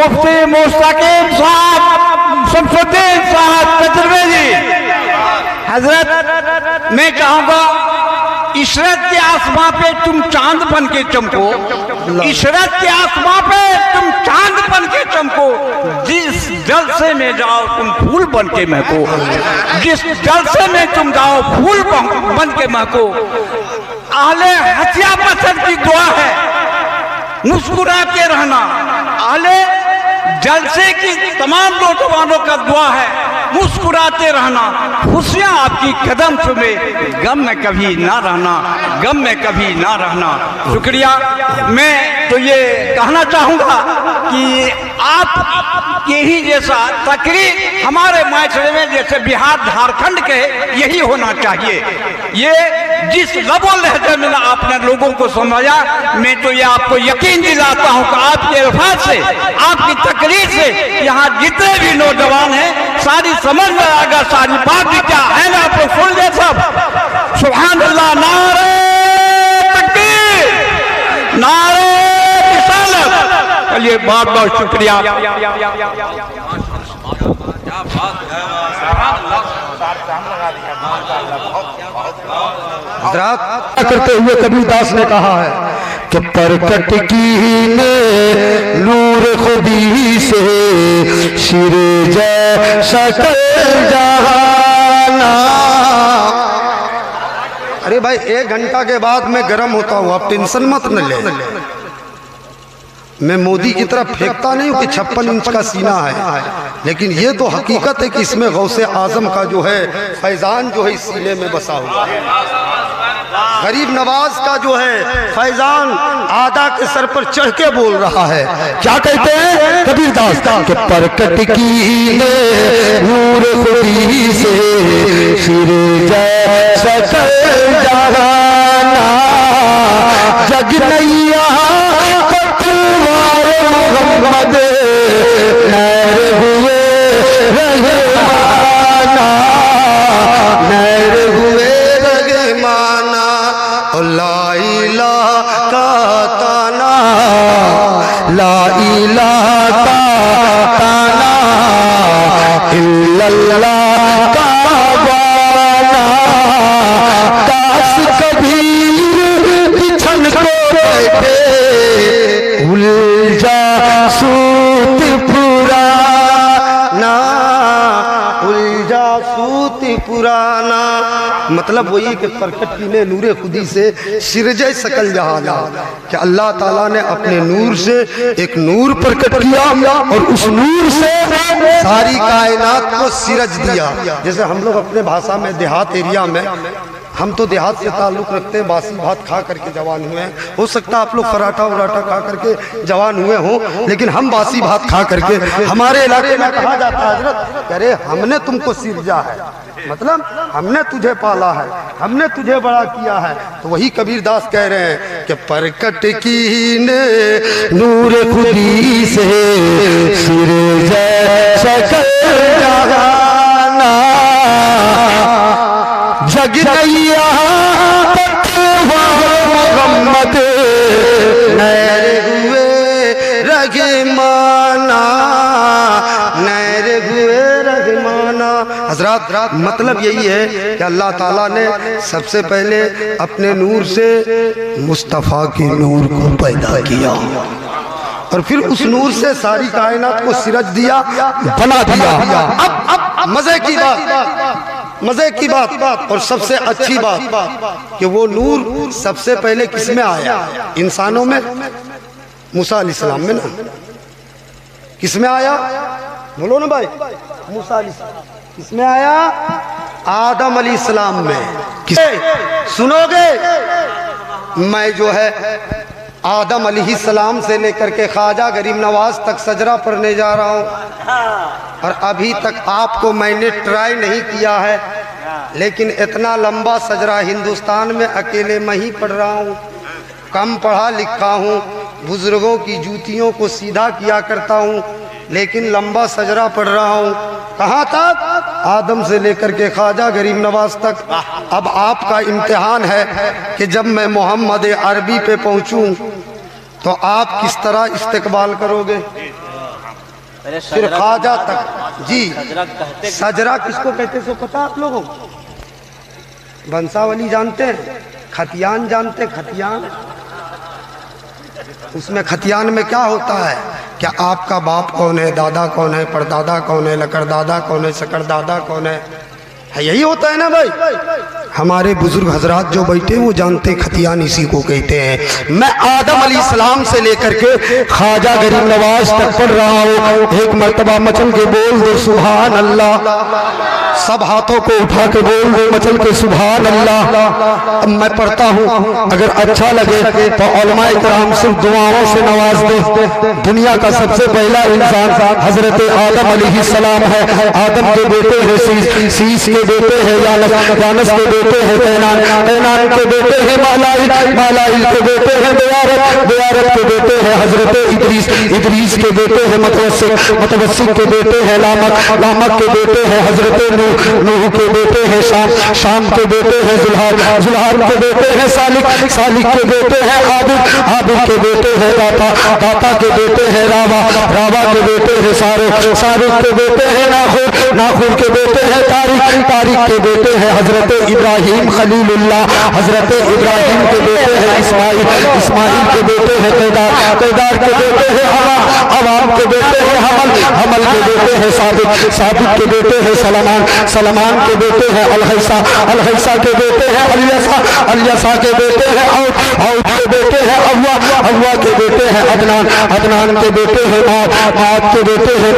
मुफ्ती मुस्तकीम साहब शमसुद्दीन साहब तजर्बे जी। हजरत मैं चाहूंगा इशरत के आसमां पे तुम चांद बन के चमको, इशरत के आसमां पे तुम चांद बन के चमको, जिस जलसे में जाओ तुम फूल बन के महको, जिस जलसे में तुम जाओ फूल बन के महको। आहले हसिया पसंद की दुआ है मुस्कुरा के रहना, आहले जलसे की तमाम नौजवानों का दुआ है मुस्कुराते रहना, खुशियां आपकी कदम चूमे, गम में कभी ना रहना, गम में कभी ना रहना। शुक्रिया। मैं तो ये कहना चाहूंगा कि आप यही जैसा तकरीर हमारे माशरे में जैसे बिहार झारखंड के यही होना चाहिए। ये जिस लबो लहजे में आपने लोगों को समझाया, मैं तो ये आपको यकीन दिलाता हूं कि आपके अल्फाज से, आपकी तकरीर से यहाँ जितने भी नौजवान हैं सारी समझ में आएगा, सारी बात भी क्या है ना, आप सुन ले सब। सुभान अल्लाह, नारे तकबीर, नारे रिसालत। चलिए बहुत बहुत शुक्रिया। करते हुए कबीरदास ने कहा है कि परकट की ने नूर खुदी से शिरे जैसा जहाना। अरे भाई 1 घंटा के बाद मैं गर्म होता हूँ, आप टेंशन मत न ले। मैं मोदी की तरफ फेंकता नहीं हूँ कि 56 इंच का सीना है, लेकिन ये तो हकीकत है कि इसमें गौसे आजम का जो है फैजान जो है इस सीने में बसा हुआ है। गरीब नवाज का जो है फैजान आदा के सर पर चढ़ के बोल रहा है। क्या कहते हैं कबीरदास के परकट की नूर खुदी से सिरे जैसा जहाना, जग नैया मोहम्मद नैर हुए रहमाना, नैर हुए रहमाना। ला इलाहा का ताना, ला इलाहा का ताना, इल्लल्लाह का वाला। काश कबीर बिछन को बैठे उलझा सूत पुराना, उलझा सूत पुराना। मतलब वही कि परकट की ने नूरे खुदी से सिरजे सकल जहाना, कि अल्लाह ताला ने अपने नूर से एक नूर प्रकट किया और उस नूर से सारी कायनात को सिरज दिया। जैसे हम लोग अपने भाषा में देहात एरिया में, हम तो देहात से ताल्लुक़ रखते हैं, बासी भात खा करके जवान हुए हैं। हो सकता है आप लोग पराठा उराठा खा करके जवान हुए हों, लेकिन हम बासी भात खा करके, हमारे इलाके में कहा जाता है हजरत, अरे हमने तुमको सिरजा है, मतलब हमने तुझे पाला है, हमने तुझे बड़ा किया है। तो वही कबीरदास कह रहे हैं कि परकट की ने नूर खुदी से सिरे जैसा जहाना, जग नैया मोहम्मद नैर हुए रहमाना, नैर हुए रहमाना। हजरात मतलब यही है कि अल्लाह ताला ने सबसे पहले अपने नूर से मुस्तफ़ा के नूर को पैदा किया और फिर उस नूर से सारी कायनात को सिरज दिया, बना दिया। अब मजे की बात, मजे की बात और सबसे अच्छी बात कि वो नूर सबसे पहले किस में आया? इंसानों में, मूसा अलैहिस्सलाम में ना। किस में आया? बोलो ना भाई। मूसा अलैहिस्सलाम किस में आया? आदम अलैहिस्सलाम में। किसे सुनोगे? मैं जो है आदम अलैहिस्सलाम से लेकर के ख्वाजा गरीब नवाज तक सजरा पढ़ने जा रहा हूँ और अभी तक आपको मैंने ट्राई नहीं किया है, लेकिन इतना लंबा सजरा हिंदुस्तान में अकेले मैं ही पढ़ रहा हूँ। कम पढ़ा लिखा हूँ, बुजुर्गों की जूतियों को सीधा किया करता हूँ, लेकिन लंबा सजरा पढ़ रहा हूँ। कहाँ तक? आदम से लेकर के ख्वाजा गरीब नवाज तक। अब आपका इम्तिहान है कि जब मैं मोहम्मद अरबी पे पहुँचूँ तो आप किस तरह इस्तकबाल करोगे। फिर ख्वाजा तक जी। सजरा किसको कहते सो पता आप लोगों को? बंसावली जानते हैं, खतियान जानते हैं? खतियान, उसमें खतियान में क्या होता है? क्या आपका बाप कौन है, दादा कौन है, परदादा कौन है, लकड़दादा कौन है, सकड़दादा कौन है यही होता है ना भाई। हमारे बुजुर्ग हजरात जो बैठे हैं वो जानते खतियान इसी को कहते हैं। मैं आदम अलैहिस्सलाम से लेकर के ख्वाजा गरीब नवाज तक पढ़ रहा हूँ। एक मर्तबा मचल के बोल दो सुभान अल्लाह। सब हाथों को उठा के बोल दो मचल के सुभान अल्लाह। अब मैं पढ़ता हूँ, अगर अच्छा लगे तो उलमा इकराम सिर्फ दुआओं से नवाज दे। दुनिया का सबसे पहला इंसान हजरत आदम अलैहिस्सलाम है। आदम के बेटे हैं शीश के बेटे हैं यानस के बेटे हैं कैनान के बेटे हैं मालाइल के बेटे हैं बेयारत के बेटे हैं हजरत इदरीस के बेटे हैं मतवस्सिक के बेटे हैं लामक के बेटे हैं हजरत नूह के बेटे हैं शाम के बेटे हैं जुल्हार के बेटे हैं सालिक के बेटे हैं आबिद के बेटे हैं दाता के बेटे हैं रावा के बेटे हैं सारुख के बेटे हैं नाखूर के बेटे हैं तारिक के बेटे हैं हजरत इब्राहिम खलीलुल्लाह। हजरत इब्राहिम के बेटे हैं इस्माइल के बेटे हैं कैदार के बेटे हैं अवाम के बेटे हैं हमल के बेटे हैं साबिक के बेटे हैं सलमान के बेटे हैं अलहैसा के बेटे हैं अलियसा के बेटे हैं औद के बेटे हैं अव्वा के बेटे हैं अदनान के बेटे हैं माद के बेटे हैं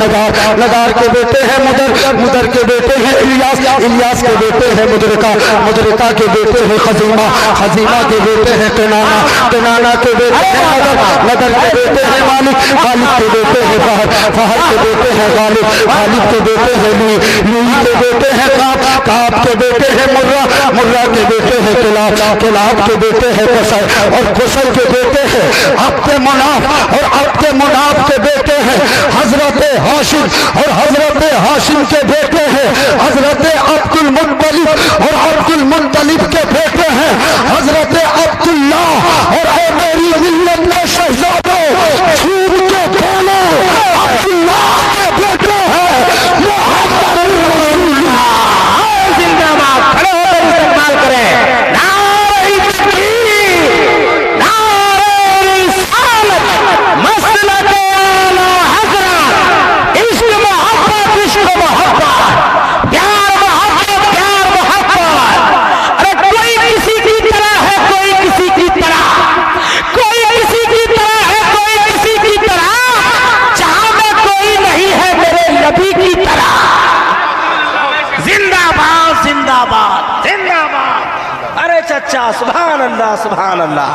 नगार के बेटे हैं मुदर के बेटे हैं इलियास के बेटे हैं मुदरिका के बेटे हैं खजीमा के बेटे हैं कैनाना के बेटे हैं नदर के बेटे हैं मालिक के बेटे हैं फहर के बेटे हैं गालिब के बेटे हैं लूई के बेटे हैं काब के बेटे हैं मुर्रा के बेटे हैं किलाब के बेटे हैं कुशल के बेटे हैं आपके मुनाफ के बेटे हैं हजरत हाशिम के बेटे हैं हजरत अब्दुल मुत्तलिब के बेटे हैं हजरत अब्दुल्ला। और मेरी मिल्लत में शहजादों छूट के बोलो अब्दुल्ला के बेटे हैं जिंदाबाद। खड़े होकर इस्तेमाल करें नारे तकबीर, नारे रिसालत, मसलक आला हज़रत, इश्क मोहब्बत, प्यार मोहब्बत। अरे कोई किसी की तरह है, कोई किसी की तरह, कोई किसी की तरह है, कोई किसी की तरह, जहां में कोई नहीं है मेरे नबी की तरह। जिंदाबाद जिंदाबाद जिंदाबाद। अरे चचा सुभान अल्लाह सुभान अल्लाह।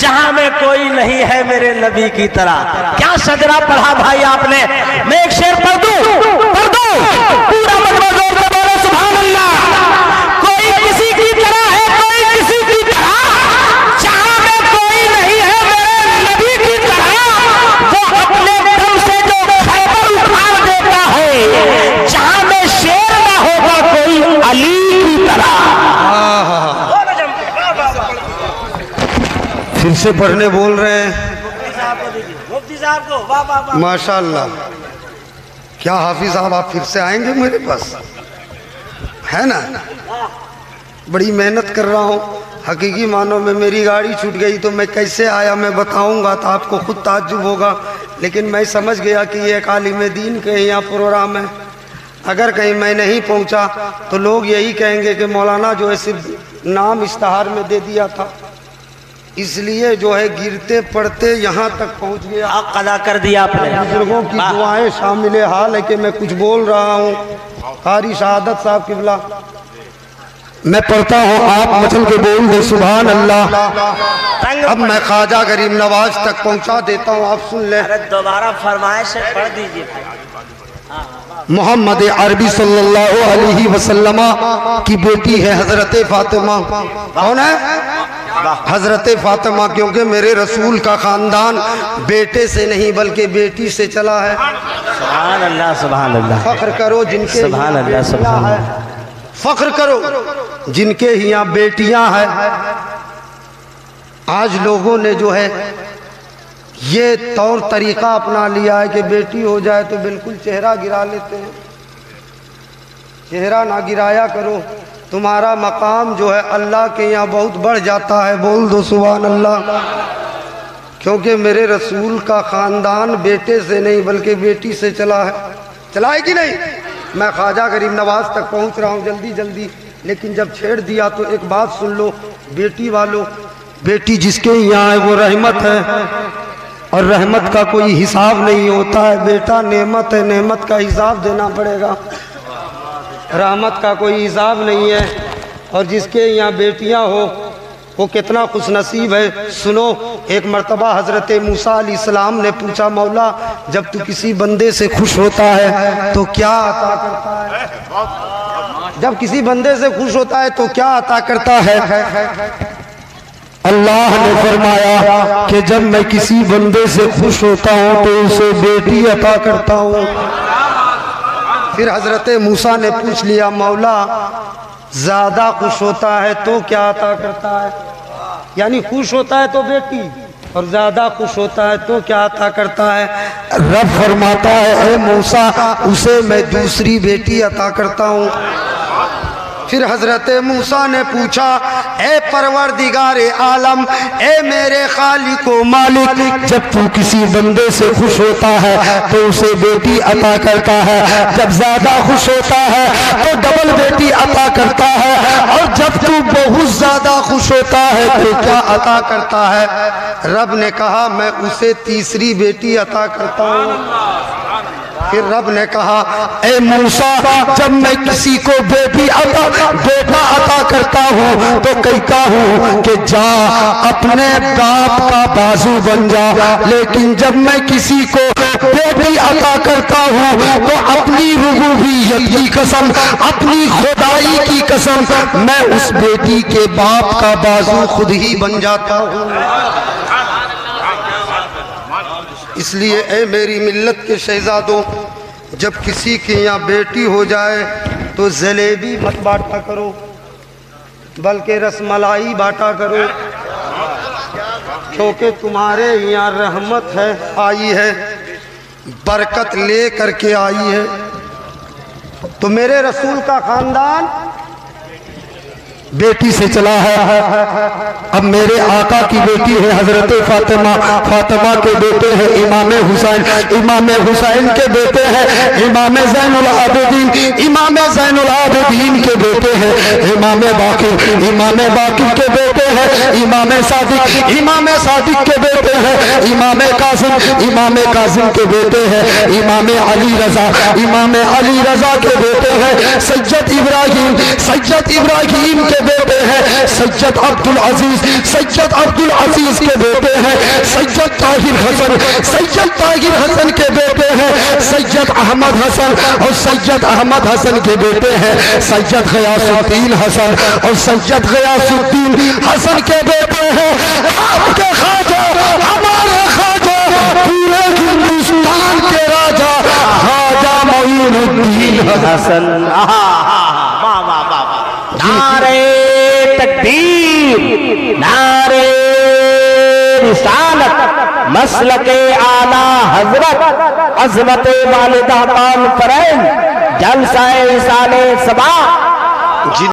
जहां में कोई नहीं है मेरे नबी की तरह। क्या सजरा पढ़ा भाई आपने? मैं एक शेर पढ़ दूं पूरा मजमा जोर से बोलो सुभान अल्लाह। कोई किसी की तरह है, कोई किसी की तरह, जहां में कोई नहीं है मेरे नबी की तरह। वो अपने दम से जो खैबर उखाड़ देता है, जहां में शेर ना होगा कोई अली की तरह। फिर से पढ़ने बोल रहे हैं मुफ्ती साहब को। वाह वाह वाह माशाल्लाह। क्या हाफिज साहब आप फिर से आएंगे मेरे पास, है ना? बड़ी मेहनत कर रहा हूँ। हकीकी मानो में मेरी गाड़ी छूट गई तो मैं कैसे आया मैं बताऊंगा तो आपको खुद ताज्जुब होगा। लेकिन मैं समझ गया कि ये एक आलिम दीन के यहाँ प्रोग्राम है। अगर कहीं मैं नहीं पहुँचा तो लोग यही कहेंगे कि मौलाना जो है सिर्फ नाम इश्तहार में दे दिया था, इसलिए जो है गिरते पड़ते यहाँ तक पहुँच गया। हक अदा कर दिया आपने। बुजुर्गों की दुआएं शामिल हाल है कि मैं कुछ बोल रहा हूँ। कारी शहादत साहब किबला मैं पढ़ता हूँ, आप मचल के बोल दे सुभान अल्लाह। अब मैं ख्वाजा गरीब नवाज तक पहुँचा देता हूँ, आप सुन ले। अरे दोबारा फरमाइश पढ़ दीजिए। मोहम्मद अरबी सल्लल्लाहु अलैहि वसल्लम की बेटी है हजरत फातिमा। कौन है? हजरत फातिमा, क्योंकि मेरे रसूल का खानदान बेटे से नहीं बल्कि बेटी से चला है। सुभान अल्लाह सुभान अल्लाह। फख्र करो जिनके सुभान अल्लाह सुभान अल्लाह। फख्र करो जिनके यहाँ बेटियां हैं। आज लोगों ने जो है ये तौर तरीका अपना लिया है कि बेटी हो जाए तो बिल्कुल चेहरा गिरा लेते हैं। चेहरा ना गिराया करो, तुम्हारा मकाम जो है अल्लाह के यहाँ बहुत बढ़ जाता है। बोल दो सुभान अल्लाह। क्योंकि मेरे रसूल का ख़ानदान बेटे से नहीं बल्कि बेटी से चला है। चला है कि नहीं? मैं ख्वाजा गरीब नवाज तक पहुँच रहा हूँ जल्दी जल्दी, लेकिन जब छेड़ दिया तो एक बात सुन लो बेटी वालों, बेटी जिसके यहाँ है वो रहमत है, और रहमत का कोई हिसाब नहीं होता है। बेटा नेमत है, नेमत का हिसाब देना पड़ेगा, रहमत का कोई हिसाब नहीं है। और जिसके यहाँ बेटियाँ हो वो कितना खुशनसीब है। सुनो, एक मर्तबा हज़रत मूसा अलैहिस्सलाम ने पूछा, मौला जब तू किसी बंदे से खुश होता है तो क्या अता करता है? जब किसी बंदे से खुश होता है तो क्या अता करता है? अल्लाह ने फरमाया कि जब मैं किसी बंदे से खुश होता हूँ तो उसे बेटी अता करता हूँ। फिर हज़रत मूसा ने पूछ लिया, मौला ज़्यादा खुश होता है तो क्या अता करता है? यानी खुश होता है तो बेटी, और ज़्यादा खुश होता है तो क्या अता करता है? रब फरमाता है, ए मूसा उसे मैं दूसरी बेटी अता करता हूँ। फिर हज़रत मूसा ने पूछा, ए परवरदिगारे आलम, ए मेरे खालिक व मालिक, जब तू किसी बंदे से खुश होता है तो उसे बेटी अता करता है, जब ज़्यादा खुश होता है तो डबल बेटी अता करता है, और जब तू बहुत ज़्यादा खुश होता है तो क्या अता करता है? रब ने कहा, मैं उसे तीसरी बेटी अता करता हूँ। फिर रब ने कहा, ए मूसा जब मैं किसी को बेटा अता करता हूँ तो कहता हूँ कि जा अपने बाप का बाजू बन जा, लेकिन जब मैं किसी को बेटी अता करता हूँ तो अपनी रुबूबियत की कसम, अपनी खुदाई की कसम, मैं उस बेटी के बाप का बाजू खुद ही बन जाता हूँ। इसलिए ए मेरी मिल्लत के शहजादों, जब किसी के यहाँ बेटी हो जाए तो जलेबी मत बांटा करो, बल्कि रसमलाई बांटा करो, क्योंकि तुम्हारे यहाँ रहमत है आई है, बरकत ले करके आई है। तो मेरे रसूल का ख़ानदान बेटी से चला है। अब मेरे आका की बेटी है हजरत फातिमा, फातिमा के बेटे हैं इमाम हुसैन, इमाम हुसैन के बेटे हैं इमाम ज़ैनुल आबिदीन, इमाम ज़ैनुल आबिदीन के बेटे हैं इमाम बाक़िर, इमाम बाक़िर के बेटे हैं इमाम सादिक, इमाम सादिक के बेटे हैं इमाम कासिम, इमाम कासिम के बेटे हैं इमाम अली रज़ा, इमाम अली रज़ा के बेटे हैं सैयद इब्राहीम, सैयद इब्राहीम के बेटे हैं सैयद अब्दुल अजीज, सैयद अब्दुल अजीज के बेटे हैं सैयद ताहिर हसन, सैयद ताहिर हसन के बेटे हैं सैयद अहमद हसन, और सैयद अहमद हसन के बेटे हैं सैयद गयासुद्दीन हसन, और सैयद गयासुद्दीन हसन के बेटे हैं आपके ख्वाजा, हमारे ख्वाजा, पूरे हिंदुस्तान के राजा ख्वाजा मोइनुद्दीन हसन। नारे तकबीर, नारे रिसालत, मसलके आला हजरत, अज़मत वालिदा कौन फरैन, जलसाए साले सबा,